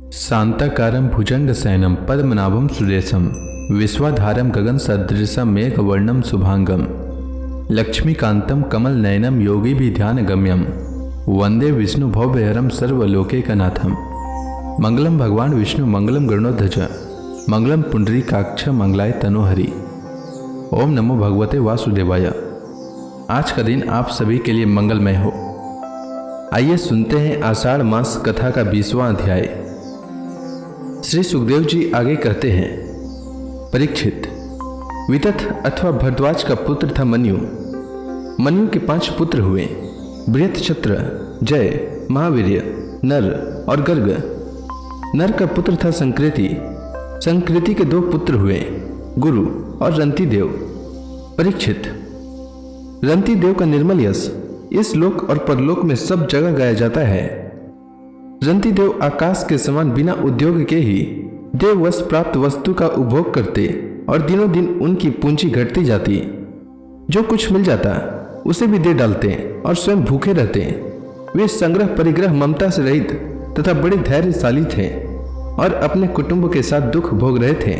शांताकारं भुजंगशयनं पद्मनाभं सुरेशं विश्वाधारं गगनसदृशं मेघवर्णं शुभांगं लक्ष्मीकान्तं कमलनयनं योगिभिध्यानगम्यं वंदे विष्णु भवभयहरं सर्वलोकैकनाथं। मंगलम भगवान विष्णु मंगलम गरुड़ध्वज मंगलम पुंडरीकाक्ष मंगलाय तनोहरि। ओम नमो भगवते वासुदेवाय। आज का दिन आप सभी के लिए मंगलमय हो। आइए सुनते हैं आषाढ़ मास कथा का 20वां अध्याय। श्री सुखदेव जी आगे कहते हैं, परीक्षित, वितथ अथवा भरद्वाज का पुत्र था मन्यु। मन्यु के 5 पुत्र हुए, बृहत्क्षत्र, जय, महावीर्य, नर और गर्ग। नर का पुत्र था संकृति। संकृति के 2 पुत्र हुए, गुरु और रंतिदेव। परीक्षित, रंतिदेव का निर्मल यश इस लोक और परलोक में सब जगह गाया जाता है। रंतिदेव आकाश के समान बिना उद्योग के ही देववश प्राप्त वस्तु का उपभोग करते और दिनों दिन उनकी पूंजी घटती जाती। जो कुछ मिल जाता उसे भी दे डालते और स्वयं भूखे रहते। वे संग्रह परिग्रह ममता से रहित तथा बड़े धैर्यशाली थे और अपने कुटुंब के साथ दुख भोग रहे थे।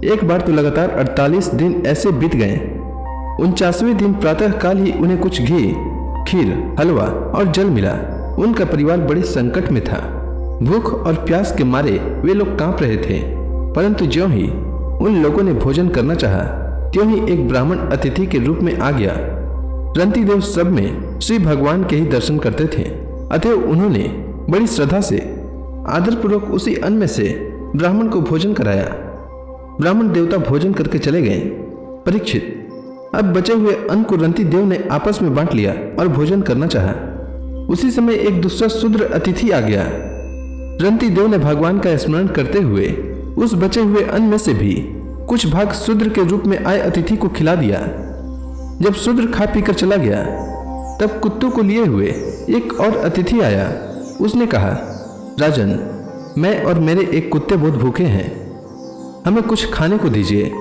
एक बार तो लगातार 48 दिन ऐसे बीत गए। 49वें दिन प्रातः काल ही उन्हें कुछ घी, खीर, हलवा और जल मिला। उनका परिवार बड़े संकट में था। भूख और प्यास के मारे वे लोग कांप रहे थे। परंतु ज्यों ही उन लोगों ने भोजन करना चाहा, त्यों ही एक ब्राह्मण अतिथि के रूप में आ गया। रंतिदेव सब में श्री भगवान के ही दर्शन करते थे, अतएव उन्होंने बड़ी श्रद्धा से आदरपूर्वक उसी अन्न में से ब्राह्मण को भोजन कराया। ब्राह्मण देवता भोजन करके चले गए। परीक्षित, अब बचे हुए अन्न को रंतिदेव ने आपस में बांट लिया और भोजन करना चाहा। उसी समय एक दूसरा शूद्र अतिथि आ गया। रंतिदेव ने भगवान का स्मरण करते हुए उस बचे हुए अन्न में से भी कुछ भाग शूद्र के रूप में आए अतिथि को खिला दिया। जब शूद्र खा पीकर चला गया, तब कुत्तों को लिए हुए एक और अतिथि आया। उसने कहा, राजन, मैं और मेरे एक कुत्ते बहुत भूखे हैं, हमें कुछ खाने को दीजिए।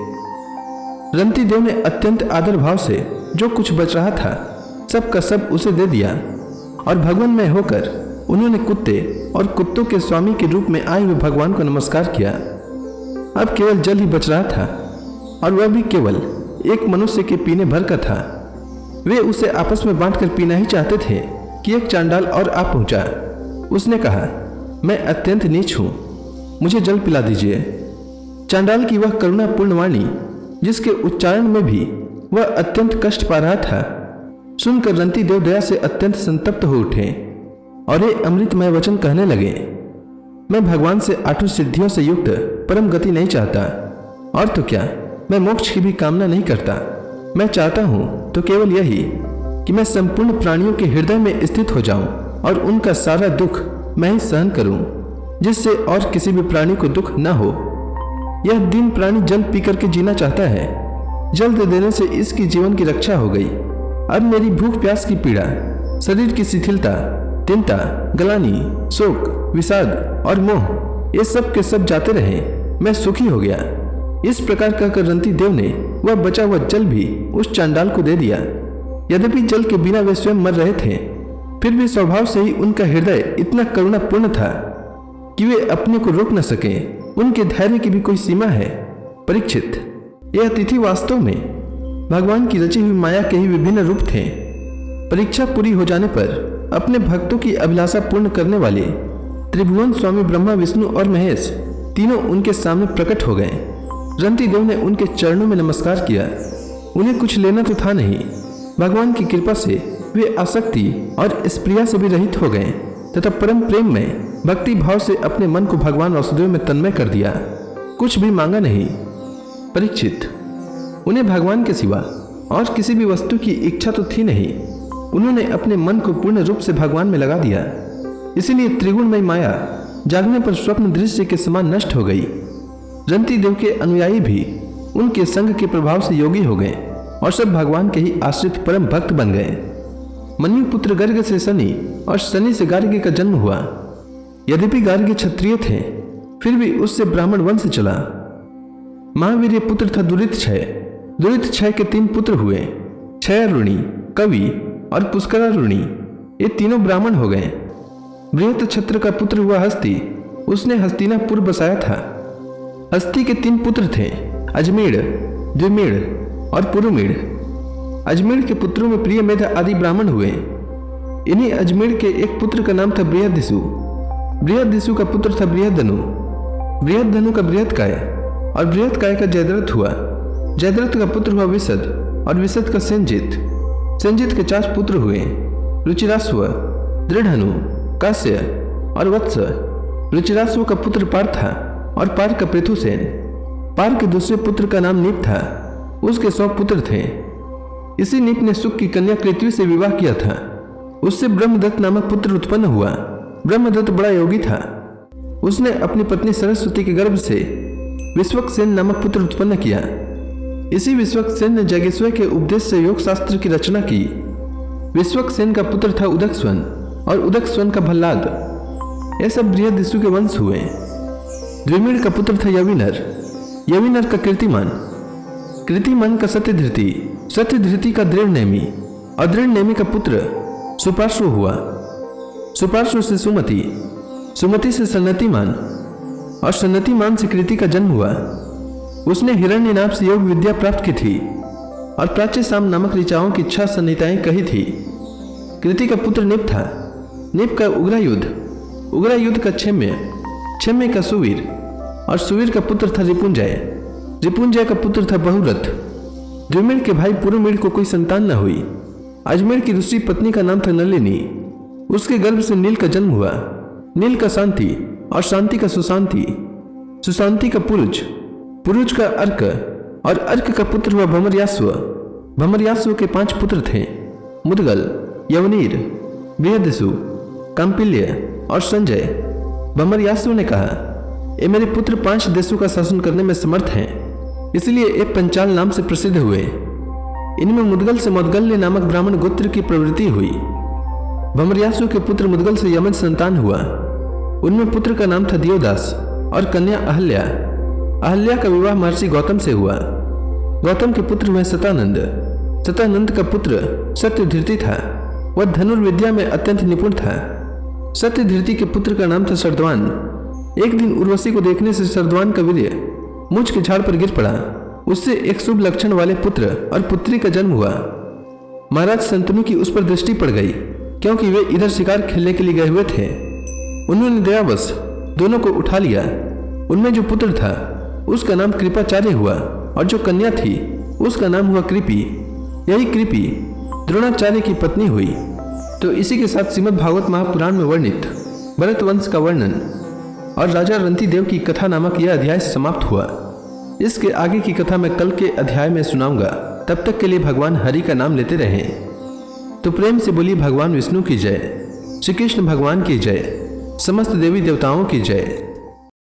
रंतिदेव ने अत्यंत आदर भाव से जो कुछ बच रहा था सब का सब उसे दे दिया और भगवान में होकर उन्होंने कुत्ते और कुत्तों के स्वामी के रूप में आए हुए भगवान को नमस्कार किया। अब केवल जल ही बच रहा था और वह भी केवल एक मनुष्य के पीने भर का था। वे उसे आपस में बांटकर पीना ही चाहते थे कि एक चांडाल और आ पहुंचा। उसने कहा, मैं अत्यंत नीच हूं, मुझे जल पिला दीजिए। चांडाल की वह करुणापूर्ण वाणी, जिसके उच्चारण में भी वह अत्यंत कष्ट पा रहा था, सुनकर रंतिदेव दया से अत्यंत संतप्त हो उठे और ये अमृतमय वचन कहने लगे, मैं भगवान से 8 सिद्धियों से युक्त परम गति नहीं चाहता, और तो क्या, मैं मोक्ष की भी कामना नहीं करता। मैं चाहता हूँ तो केवल यही कि मैं संपूर्ण प्राणियों के हृदय में स्थित हो जाऊं और उनका सारा दुख मैं ही सहन करूं, जिससे और किसी भी प्राणी को दुख न हो। यह दीन प्राणी जल पी करके जीना चाहता है। जल दे देने से इसकी जीवन की रक्षा हो गई। अब मेरी भूख प्यास की पीड़ा, शरीर की शिथिलता, चिंता, गलानी, शोक, विषाद और मोह, ये सब के सब जाते रहे। मैं सुखी हो गया। इस प्रकार कहकर रंतिदेव ने वह बचा हुआ जल भी उस चांडाल को दे दिया। यद्यपि जल के बिना वे स्वयं मर रहे थे, फिर भी स्वभाव से ही उनका हृदय इतना करुणापूर्ण था कि वे अपने को रोक न सके। उनके धैर्य की भी कोई सीमा है। परीक्षित, यह अतिथि वास्तव में भगवान की रची हुई माया के ही विभिन्न रूप थे। परीक्षा पूरी हो जाने पर अपने भक्तों की अभिलाषा पूर्ण करने वाले त्रिभुवन स्वामी ब्रह्मा, विष्णु और महेश तीनों उनके सामने प्रकट हो गए। रंतिदेव ने उनके चरणों में नमस्कार किया। उन्हें कुछ लेना तो था नहीं। भगवान की कृपा से वे आसक्ति और स्प्रिया से भी रहित हो गए तथा परम प्रेम में भक्ति भाव से अपने मन को भगवान वासुदेव में तन्मय कर दिया। कुछ भी मांगा नहीं। परीक्षित, उन्हें भगवान के सिवा और किसी भी वस्तु की इच्छा तो थी नहीं। उन्होंने अपने मन को पूर्ण रूप से भगवान में लगा दिया। इसीलिए त्रिगुणमय माया जागने पर स्वप्न दृश्य के समान नष्ट हो गई। रंतिदेव के अनुयायी भी उनके संग के प्रभाव से योगी हो गए और सब भगवान के ही आश्रित परम भक्त बन गए। मन्यु पुत्र गर्ग से शनि और शनि से गार्ग्य का जन्म हुआ। यद्यपि गार्ग्य क्षत्रिय थे, फिर भी उससे ब्राह्मण वंश चला। महावीर्य पुत्र था दुरितक्षय। दुरितक्षय के 3 पुत्र हुए, क्षयरुणी, कवि और पुष्करारुणी। ये तीनों ब्राह्मण हो गए। बृहत्क्षत्र का पुत्र हुआ हस्ती। उसने हस्तिनापुर बसाया था। हस्ती के 3 पुत्र थे, अजमेर, द्विमेढ़ और पुरुमेढ़। अजमेर के पुत्रों में प्रियमेध आदि ब्राह्मण हुए। इन्हीं अजमेर के एक पुत्र का नाम था बृहदिषु। बृहदिषु का पुत्र था बृहदधनु। बृहदधनु का बृहत्काय और बृहत्काय का जयद्रथ हुआ। जयद्रथ का पुत्र हुआ विशद और विशद का सेंजित। सेंजित के 4 पुत्र हुए, रुचिराश्व, दृढ़नु, कास्य और वत्स। रुचिराश्व का पुत्र पार था और पार का पृथुसेन। पार के दूसरे पुत्र का नाम नीप था। उसके 100 पुत्र थे। इसी नीप ने सुख की कन्या कृत्वी से विवाह किया था। उससे ब्रह्मदत्त नामक पुत्र उत्पन्न हुआ। ब्रह्मदत्त बड़ा योगी था। उसने अपनी पत्नी सरस्वती के गर्भ से विश्वक्सेन नामक पुत्र उत्पन्न किया। इसी विश्वक्सेन ने जागेश्वर के उपदेश से योग शास्त्र की रचना की। विश्वक्सेन का पुत्र था उदकस्वन और उदकस्वन का भल्लाद। ये सब बृहदिषु के वंश हुए। द्विमेढ़ का पुत्र था यविनर, यविनर का कीर्तिमान, कीर्तिमान का सत्यधृति, सत्यधृति का दृढ़नेमी और दृढ़नेमी का पुत्र सुपार्श्व हुआ। सुपार्श्व से सुमति, सुमति से सन्नतिमान और सन्नतिमान से कृति का जन्म हुआ। उसने हिरण्यनाभ से योग विद्या प्राप्त की थी और प्राच्य साम नामक ऋचाओं की 6 संहिताएं कही थी। कृति का पुत्र निप था, निप का उग्रायुध, उग्रायुध का क्षेम्य, क्षेम्य का सुवीर और सुवीर का पुत्र था रिपुंजय, रिपुंजय का पुत्र था बहुरथ। द्विमेढ़ के भाई पुरुमेढ़ को कोई संतान न हुई। अजमेर की दूसरी पत्नी का नाम था नलिनी। उसके गर्भ से नील का जन्म हुआ। नील का शांति और शांति का सुशांति, सुशांति का पुरुष, पुरुष का अर्क और अर्क का पुत्र हुआ भमरयास्व। भमरयास्व के 5 पुत्र थे, मुदगल, यवनीर, बृहदिषु, काम्पिल्य और संजय। भमरयास्व ने कहा, ये मेरे पुत्र 5 देशों का शासन करने में समर्थ हैं, इसलिए ये पंचाल नाम से प्रसिद्ध हुए। इनमें मुदगल से मौदगल्य नामक ब्राह्मण गोत्र की प्रवृत्ति हुई। भमरयासु के पुत्र मुदगल से यमज संतान हुआ। उनमें पुत्र का नाम था दियोदास और कन्या अहल्या। अहल्या का विवाह महर्षि गौतम से हुआ। गौतम के पुत्र हुए सतानंद। सतानंद का पुत्र सत्यधृति था। वह धनुर्विद्या में अत्यंत निपुण था। सत्यधृति के पुत्र का नाम था शरद्वान। एक दिन उर्वशी को देखने से शरद्वान का वीर्य मुझ के झाड़ पर गिर पड़ा। उससे एक शुभ लक्षण वाले पुत्र और पुत्री का जन्म हुआ। महाराज शंतनु की उस पर दृष्टि पड़ गई, क्योंकि वे इधर शिकार खेलने के लिए गए हुए थे। उन्होंने दयावश दोनों को उठा लिया। उनमें जो पुत्र था उसका नाम कृपाचार्य हुआ और जो कन्या थी उसका नाम हुआ कृपी। यही कृपी द्रोणाचार्य की पत्नी हुई। तो इसी के साथ श्रीमद् भागवत महापुराण में वर्णित भरत वंश का वर्णन और राजा रंती देव की कथा नामक यह अध्याय समाप्त हुआ। इसके आगे की कथा मैं कल के अध्याय में सुनाऊंगा। तब तक के लिए भगवान हरि का नाम लेते रहें। तो प्रेम से बोलिए भगवान विष्णु की जय, श्री कृष्ण भगवान की जय, समस्त देवी देवताओं की जय।